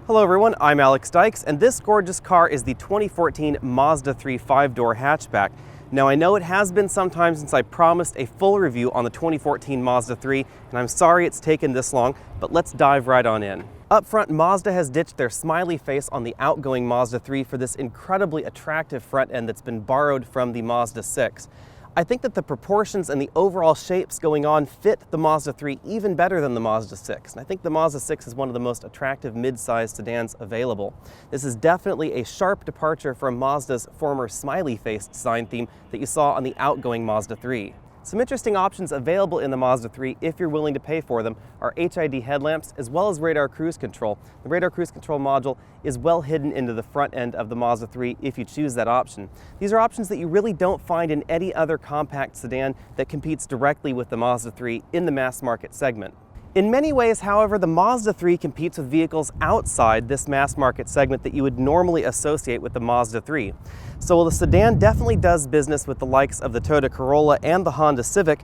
Hello everyone, I'm Alex Dykes, and this gorgeous car is the 2014 Mazda 3 5-door hatchback. Now I know it has been some time since I promised a full review on the 2014 Mazda 3, and I'm sorry it's taken this long, but let's dive right on in. Up front, Mazda has ditched their smiley face on the outgoing Mazda 3 for this incredibly attractive front end that's been borrowed from the Mazda 6. I think that the proportions and the overall shapes going on fit the Mazda 3 even better than the Mazda 6. And I think the Mazda 6 is one of the most attractive mid-sized sedans available. This is definitely a sharp departure from Mazda's former smiley-faced design theme that you saw on the outgoing Mazda 3. Some interesting options available in the Mazda 3, if you're willing to pay for them, are HID headlamps as well as radar cruise control. The radar cruise control module is well hidden into the front end of the Mazda 3 if you choose that option. These are options that you really don't find in any other compact sedan that competes directly with the Mazda 3 in the mass market segment. In many ways, however, the Mazda 3 competes with vehicles outside this mass market segment that you would normally associate with the Mazda 3. So while the sedan definitely does business with the likes of the Toyota Corolla and the Honda Civic,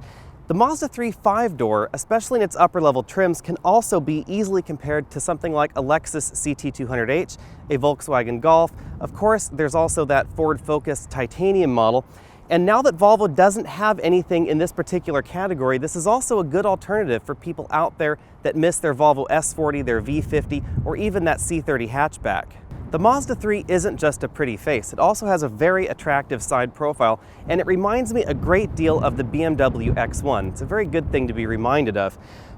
the Mazda 3 5-door, especially in its upper-level trims, can also be easily compared to something like a Lexus CT200H, a Volkswagen Golf. Of course, there's also that Ford Focus titanium model. And now that Volvo doesn't have anything in this particular category, this is also a good alternative for people out there that miss their Volvo S40, their V50, or even that C30 hatchback. The Mazda 3 isn't just a pretty face, it also has a very attractive side profile, and it reminds me a great deal of the BMW X1. It's a very good thing to be reminded of.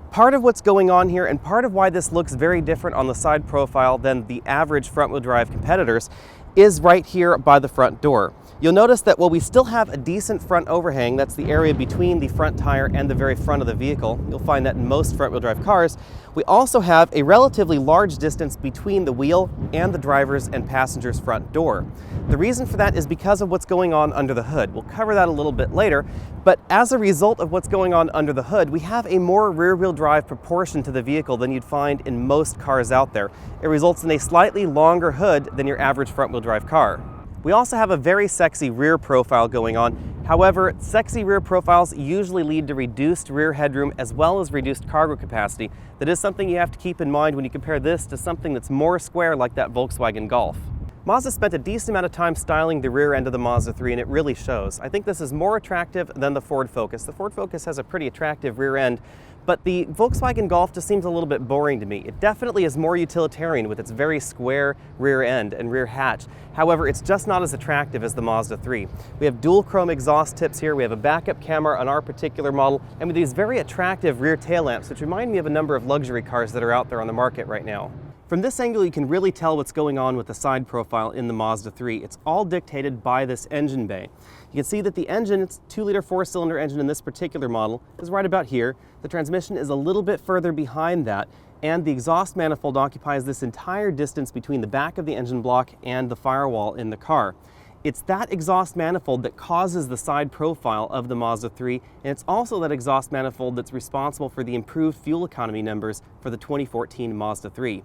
Part of what's going on here, and part of why this looks very different on the side profile than the average front-wheel drive competitors, is right here by the front door. You'll notice that while we still have a decent front overhang, that's the area between the front tire and the very front of the vehicle, you'll find that in most front-wheel drive cars, we also have a relatively large distance between the wheel and the driver's and passenger's front door. The reason for that is because of what's going on under the hood. We'll cover that a little bit later, but as a result of what's going on under the hood, we have a more rear-wheel drive proportion to the vehicle than you'd find in most cars out there. It results in a slightly longer hood than your average front-wheel drive car. We also have a very sexy rear profile going on. However, sexy rear profiles usually lead to reduced rear headroom as well as reduced cargo capacity. That is something you have to keep in mind when you compare this to something that's more square like that Volkswagen Golf. Mazda spent a decent amount of time styling the rear end of the Mazda 3, and it really shows. I think this is more attractive than the Ford Focus. The Ford Focus has a pretty attractive rear end, but the Volkswagen Golf just seems a little bit boring to me. It definitely is more utilitarian with its very square rear end and rear hatch. However, it's just not as attractive as the Mazda 3. We have dual chrome exhaust tips here, we have a backup camera on our particular model, and with these very attractive rear tail lamps, which remind me of a number of luxury cars that are out there on the market right now. From this angle, you can really tell what's going on with the side profile in the Mazda 3. It's all dictated by this engine bay. You can see that the engine, it's a 2-liter 4-cylinder engine in this particular model, is right about here. The transmission is a little bit further behind that, and the exhaust manifold occupies this entire distance between the back of the engine block and the firewall in the car. It's that exhaust manifold that causes the side profile of the Mazda 3, and it's also that exhaust manifold that's responsible for the improved fuel economy numbers for the 2014 Mazda 3.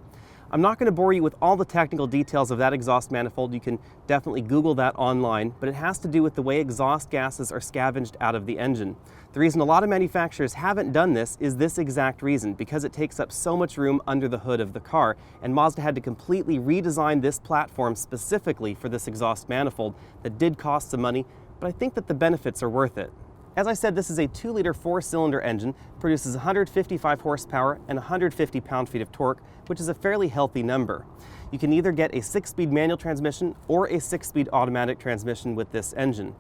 I'm not going to bore you with all the technical details of that exhaust manifold. You can definitely Google that online, but it has to do with the way exhaust gases are scavenged out of the engine. The reason a lot of manufacturers haven't done this is this exact reason, because it takes up so much room under the hood of the car, and Mazda had to completely redesign this platform specifically for this exhaust manifold. That did cost some money, but I think that the benefits are worth it. As I said, this is a 2-liter 4-cylinder engine, produces 155 horsepower and 150 pound-feet of torque, which is a fairly healthy number. You can either get a 6-speed manual transmission or a 6-speed automatic transmission with this engine.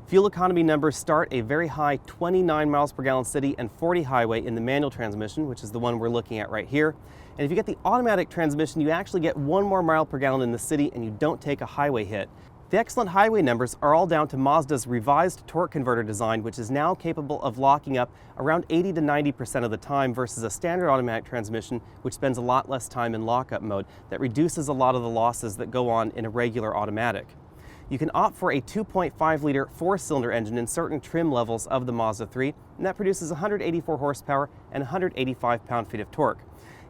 Fuel economy numbers start a very high 29 miles per gallon city and 40 highway in the manual transmission, which is the one we're looking at right here. And if you get the automatic transmission, you actually get 1 more mile per gallon in the city and you don't take a highway hit. The excellent highway numbers are all down to Mazda's revised torque converter design, which is now capable of locking up around 80 to 90% of the time versus a standard automatic transmission, which spends a lot less time in lockup mode. That reduces a lot of the losses that go on in a regular automatic. You can opt for a 2.5-liter 4-cylinder engine in certain trim levels of the Mazda 3, and that produces 184 horsepower and 185 pound-feet of torque.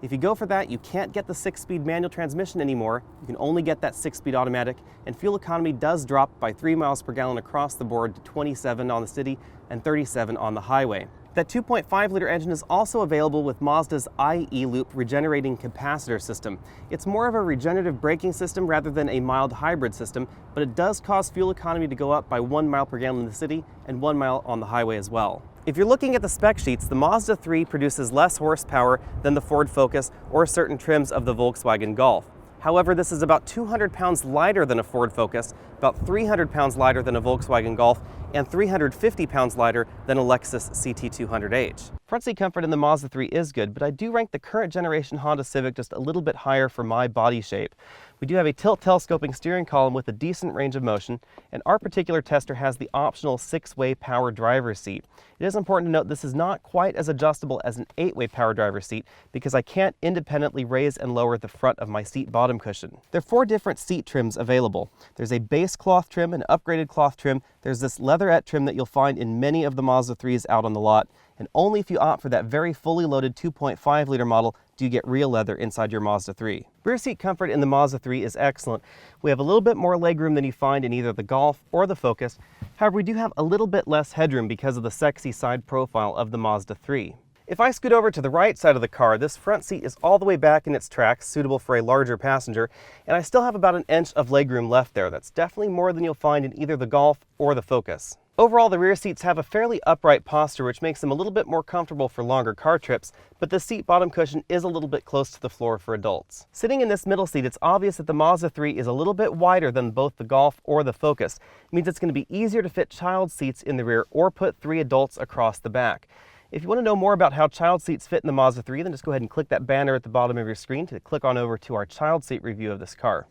If you go for that, you can't get the 6-speed manual transmission anymore. You can only get that 6-speed automatic, and fuel economy does drop by 3 miles per gallon across the board to 27 on the city and 37 on the highway. That 2.5-liter engine is also available with Mazda's IE-Loop regenerating capacitor system. It's more of a regenerative braking system rather than a mild hybrid system, but it does cause fuel economy to go up by 1 mile per gallon in the city and 1 mile on the highway as well. If you're looking at the spec sheets, the Mazda 3 produces less horsepower than the Ford Focus or certain trims of the Volkswagen Golf. However, this is about 200 pounds lighter than a Ford Focus, about 300 pounds lighter than a Volkswagen Golf, and 350 pounds lighter than a Lexus CT200H. Front seat comfort in the Mazda 3 is good, but I do rank the current generation Honda Civic just a little bit higher for my body shape. We do have a tilt telescoping steering column with a decent range of motion, and our particular tester has the optional 6-way power driver's seat. It is important to note this is not quite as adjustable as an 8-way power driver's seat because I can't independently raise and lower the front of my seat bottom cushion. There are 4 different seat trims available. There's a base cloth trim, an upgraded cloth trim, there's this leatherette trim that you'll find in many of the Mazda 3s out on the lot, and only if you opt for that very fully loaded 2.5-liter model do you get real leather inside your Mazda 3. Rear seat comfort in the Mazda 3 is excellent. We have a little bit more legroom than you find in either the Golf or the Focus. However, we do have a little bit less headroom because of the sexy side profile of the Mazda 3. If I scoot over to the right side of the car, this front seat is all the way back in its tracks, suitable for a larger passenger, and I still have about an inch of legroom left there. That's definitely more than you'll find in either the Golf or the Focus. Overall, the rear seats have a fairly upright posture, which makes them a little bit more comfortable for longer car trips, but the seat bottom cushion is a little bit close to the floor for adults. Sitting in this middle seat, it's obvious that the Mazda 3 is a little bit wider than both the Golf or the Focus. It means it's going to be easier to fit child seats in the rear or put 3 adults across the back. If you want to know more about how child seats fit in the Mazda 3, then just go ahead and click that banner at the bottom of your screen to click on over to our child seat review of this car.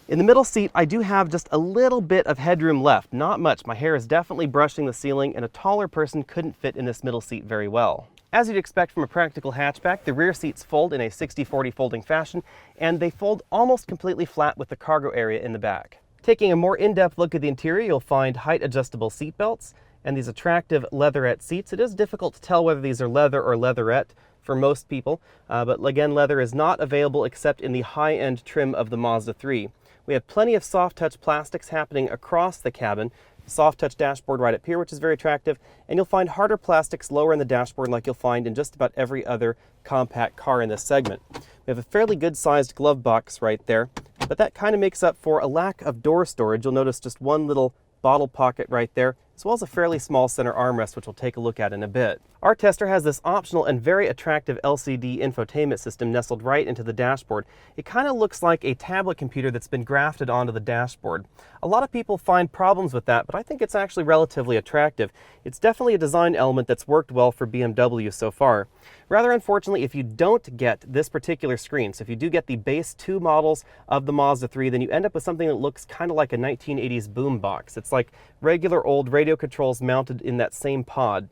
In the middle seat, I do have just a little bit of headroom left, not much. My hair is definitely brushing the ceiling, and a taller person couldn't fit in this middle seat very well. As you'd expect from a practical hatchback, the rear seats fold in a 60/40 folding fashion, and they fold almost completely flat with the cargo area in the back. Taking a more in-depth look at the interior, you'll find height-adjustable seat belts and these attractive leatherette seats. It is difficult to tell whether these are leather or leatherette for most people, but again, leather is not available except in the high-end trim of the Mazda 3. We have plenty of soft touch plastics happening across the cabin, soft touch dashboard right up here, which is very attractive, and you'll find harder plastics lower in the dashboard like you'll find in just about every other compact car in this segment. We have a fairly good sized glove box right there, but that kind of makes up for a lack of door storage. You'll notice just one little bottle pocket right there, as well as a fairly small center armrest, which we'll take a look at in a bit. Our tester has this optional and very attractive LCD infotainment system nestled right into the dashboard. It kind of looks like a tablet computer that's been grafted onto the dashboard. A lot of people find problems with that, but I think it's actually relatively attractive. It's definitely a design element that's worked well for BMW so far. Rather unfortunately, if you don't get this particular screen, so if you do get the base 2 models of the Mazda 3, then you end up with something that looks kind of like a 1980s boombox. It's like regular old radio controls mounted in that same pod.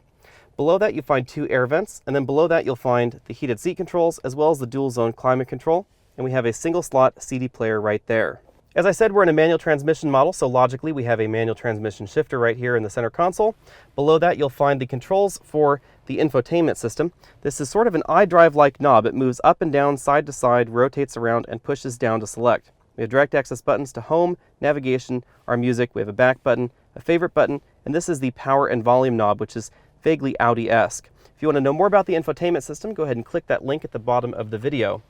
Below that you find 2 air vents, and then below that you'll find the heated seat controls as well as the dual zone climate control, and we have a single slot CD player right there. As I said, we're in a manual transmission model, so logically we have a manual transmission shifter right here in the center console. Below that you'll find the controls for the infotainment system. This is sort of an iDrive-like knob. It moves up and down, side to side, rotates around, and pushes down to select. We have direct access buttons to home, navigation, our music. We have a back button, a favorite button, and this is the power and volume knob, which is vaguely Audi-esque. If you want to know more about the infotainment system, go ahead and click that link at the bottom of the video.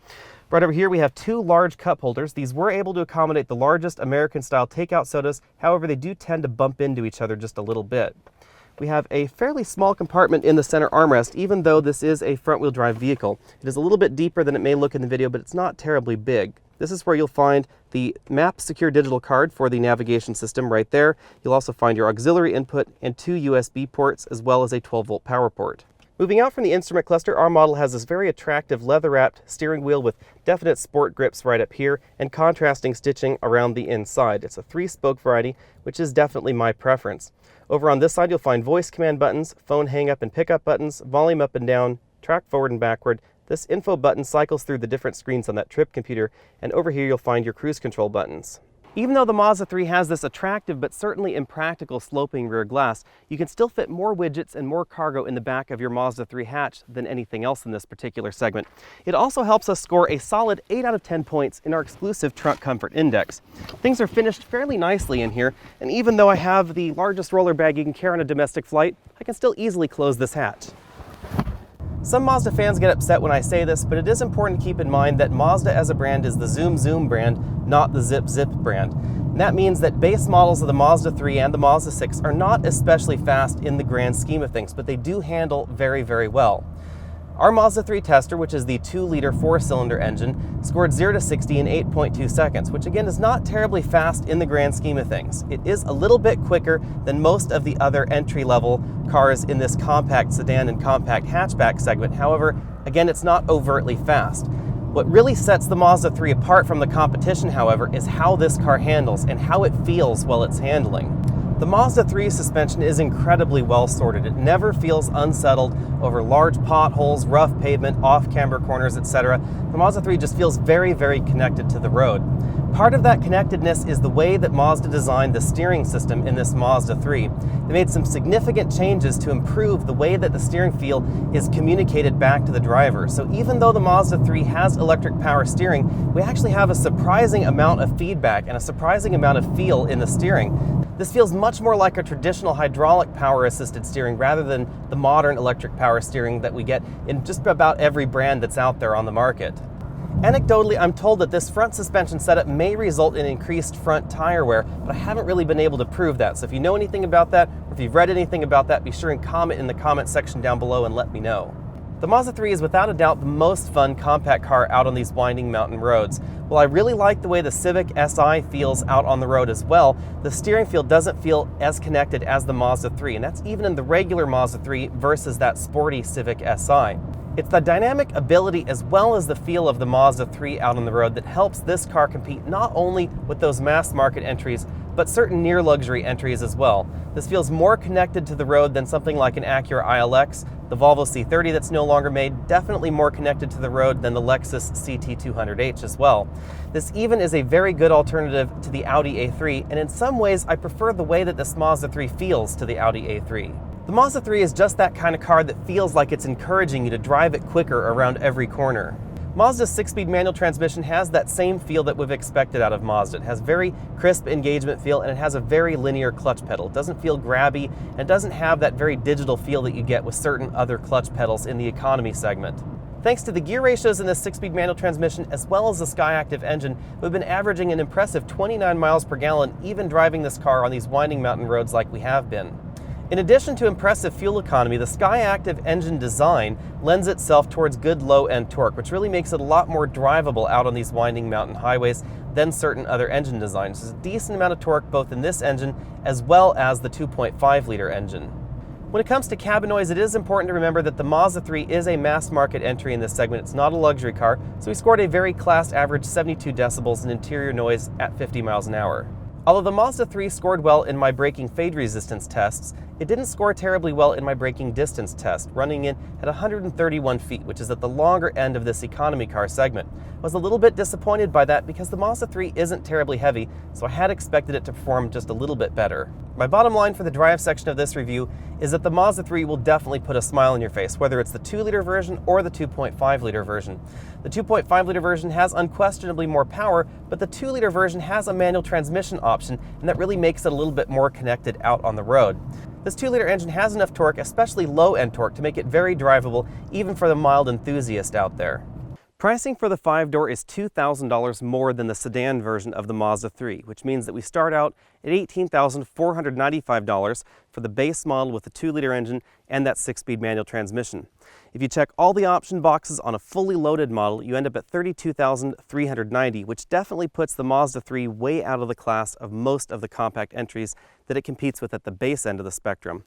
Right over here we have 2 large cup holders. These were able to accommodate the largest American-style takeout sodas. However, they do tend to bump into each other just a little bit. We have a fairly small compartment in the center armrest, even though this is a front-wheel drive vehicle. It is a little bit deeper than it may look in the video, but it's not terribly big. This is where you'll find the map secure digital card for the navigation system right there. You'll also find your auxiliary input and 2 USB ports, as well as a 12-volt power port. Moving out from the instrument cluster, our model has this very attractive leather-wrapped steering wheel with definite sport grips right up here and contrasting stitching around the inside. It's a 3-spoke variety, which is definitely my preference. Over on this side, you'll find voice command buttons, phone hang-up and pick-up buttons, volume up and down, track forward and backward. This info button cycles through the different screens on that trip computer, and over here you'll find your cruise control buttons. Even though the Mazda 3 has this attractive but certainly impractical sloping rear glass, you can still fit more widgets and more cargo in the back of your Mazda 3 hatch than anything else in this particular segment. It also helps us score a solid 8 out of 10 points in our exclusive Trunk Comfort Index. Things are finished fairly nicely in here, and even though I have the largest roller bag you can carry on a domestic flight, I can still easily close this hatch. Some Mazda fans get upset when I say this, but it is important to keep in mind that Mazda as a brand is the Zoom Zoom brand, not the Zip Zip brand. And that means that base models of the Mazda 3 and the Mazda 6 are not especially fast in the grand scheme of things, but they do handle very, very well. Our Mazda 3 tester, which is the 2-liter 4-cylinder engine, scored 0 to 60 in 8.2 seconds, which again is not terribly fast in the grand scheme of things. It is a little bit quicker than most of the other entry-level cars in this compact sedan and compact hatchback segment. However, again, it's not overtly fast. What really sets the Mazda 3 apart from the competition, however, is how this car handles and how it feels while it's handling. The Mazda 3 suspension is incredibly well sorted. It never feels unsettled over large potholes, rough pavement, off-camber corners, etc. The Mazda 3 just feels very, very connected to the road. Part of that connectedness is the way that Mazda designed the steering system in this Mazda 3. They made some significant changes to improve the way that the steering feel is communicated back to the driver. So even though the Mazda 3 has electric power steering, we actually have a surprising amount of feedback and a surprising amount of feel in the steering. This feels much more like a traditional hydraulic power-assisted steering rather than the modern electric power steering that we get in just about every brand that's out there on the market. Anecdotally, I'm told that this front suspension setup may result in increased front tire wear, but I haven't really been able to prove that. So if you know anything about that, or if you've read anything about that, be sure and comment in the comment section down below and let me know. The Mazda 3 is without a doubt the most fun compact car out on these winding mountain roads. While I really like the way the Civic Si feels out on the road as well, the steering feel doesn't feel as connected as the Mazda 3, and that's even in the regular Mazda 3 versus that sporty Civic Si. It's the dynamic ability as well as the feel of the Mazda 3 out on the road that helps this car compete not only with those mass market entries, but certain near luxury entries as well. This feels more connected to the road than something like an Acura ILX, the Volvo C30 that's no longer made, definitely more connected to the road than the Lexus CT200H as well. This even is a very good alternative to the Audi A3, and in some ways I prefer the way that this Mazda 3 feels to the Audi A3. The Mazda 3 is just that kind of car that feels like it's encouraging you to drive it quicker around every corner. Mazda's 6-speed manual transmission has that same feel that we've expected out of Mazda. It has very crisp engagement feel, and it has a very linear clutch pedal. It doesn't feel grabby, and it doesn't have that very digital feel that you get with certain other clutch pedals in the economy segment. Thanks to the gear ratios in this 6-speed manual transmission as well as the Skyactiv engine, we've been averaging an impressive 29 miles per gallon even driving this car on these winding mountain roads like we have been. In addition to impressive fuel economy, the Skyactiv engine design lends itself towards good low-end torque, which really makes it a lot more drivable out on these winding mountain highways than certain other engine designs. There's a decent amount of torque both in this engine as well as the 2.5-liter engine. When it comes to cabin noise, it is important to remember that the Mazda 3 is a mass market entry in this segment. It's not a luxury car, so we scored a very class average 72 decibels in interior noise at 50 miles an hour. Although the Mazda 3 scored well in my braking fade resistance tests, it didn't score terribly well in my braking distance test, running in at 131 feet, which is at the longer end of this economy car segment. I was a little bit disappointed by that because the Mazda 3 isn't terribly heavy, so I had expected it to perform just a little bit better. My bottom line for the drive section of this review is that the Mazda 3 will definitely put a smile on your face, whether it's the 2-liter version or the 2.5-liter version. The 2.5-liter version has unquestionably more power, but the 2-liter version has a manual transmission option, and that really makes it a little bit more connected out on the road. This 2-liter engine has enough torque, especially low-end torque, to make it very drivable, even for the mild enthusiast out there. Pricing for the 5-door is $2,000 more than the sedan version of the Mazda 3, which means that we start out at $18,495 for the base model with the 2-liter engine and that 6-speed manual transmission. If you check all the option boxes on a fully loaded model, you end up at $32,390, which definitely puts the Mazda 3 way out of the class of most of the compact entries that it competes with at the base end of the spectrum.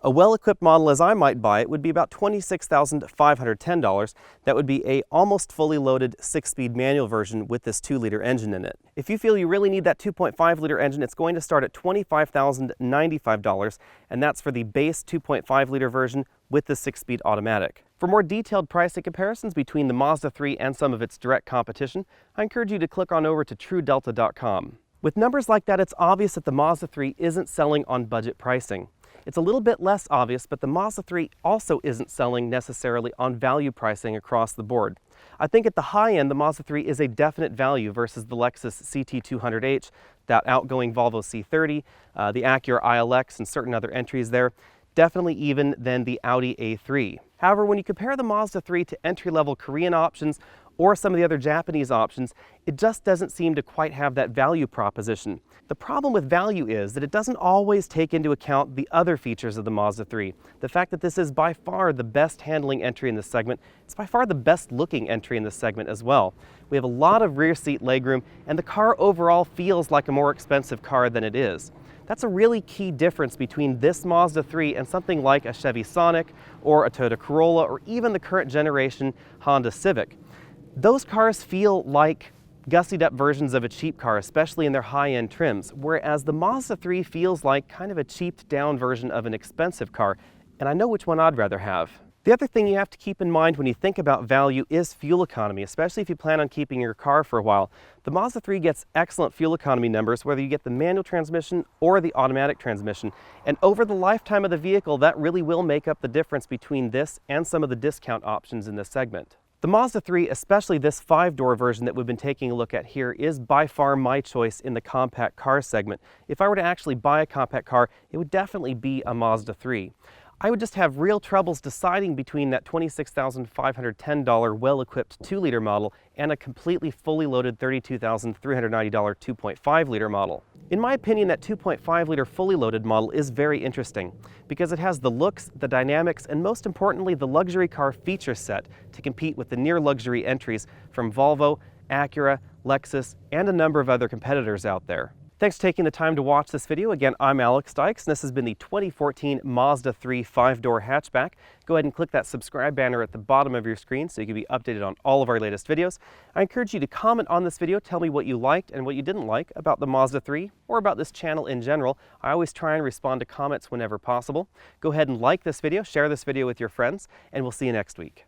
A well-equipped model as I might buy it would be about $26,510. That would be a almost fully loaded 6-speed manual version with this 2-liter engine in it. If you feel you really need that 2.5-liter engine, it's going to start at $25,095, and that's for the base 2.5-liter version with the 6-speed automatic. For more detailed pricing comparisons between the Mazda 3 and some of its direct competition, I encourage you to click on over to TrueDelta.com. With numbers like that, it's obvious that the Mazda 3 isn't selling on budget pricing. It's a little bit less obvious, but the Mazda 3 also isn't selling necessarily on value pricing across the board. I think at the high end, the Mazda 3 is a definite value versus the Lexus CT200H, that outgoing Volvo C30, the Acura ILX, and certain other entries there. Definitely even than the Audi A3. However, when you compare the Mazda 3 to entry-level Korean options or some of the other Japanese options, it just doesn't seem to quite have that value proposition. The problem with value is that it doesn't always take into account the other features of the Mazda 3. The fact that this is by far the best handling entry in this segment, it's by far the best looking entry in this segment as well. We have a lot of rear seat legroom, and the car overall feels like a more expensive car than it is. That's a really key difference between this Mazda 3 and something like a Chevy Sonic or a Toyota Corolla or even the current generation Honda Civic. Those cars feel like gussied up versions of a cheap car, especially in their high-end trims, whereas the Mazda 3 feels like kind of a cheaped down version of an expensive car, and I know which one I'd rather have. The other thing you have to keep in mind when you think about value is fuel economy, especially if you plan on keeping your car for a while. The Mazda 3 gets excellent fuel economy numbers whether you get the manual transmission or the automatic transmission, and over the lifetime of the vehicle, that really will make up the difference between this and some of the discount options in this segment. The Mazda 3, especially this 5-door version that we've been taking a look at here, is by far my choice in the compact car segment. If I were to actually buy a compact car, it would definitely be a Mazda 3. I would just have real troubles deciding between that $26,510 well-equipped 2-liter model and a completely fully loaded $32,390 2.5-liter model. In my opinion, that 2.5-liter fully loaded model is very interesting because it has the looks, the dynamics, and most importantly, the luxury car feature set to compete with the near-luxury entries from Volvo, Acura, Lexus, and a number of other competitors out there. Thanks for taking the time to watch this video. Again, I'm Alex Dykes, and this has been the 2014 Mazda 3 5-door hatchback. Go ahead and click that subscribe banner at the bottom of your screen so you can be updated on all of our latest videos. I encourage you to comment on this video, tell me what you liked and what you didn't like about the Mazda 3 or about this channel in general. I always try and respond to comments whenever possible. Go ahead and like this video, share this video with your friends, and we'll see you next week.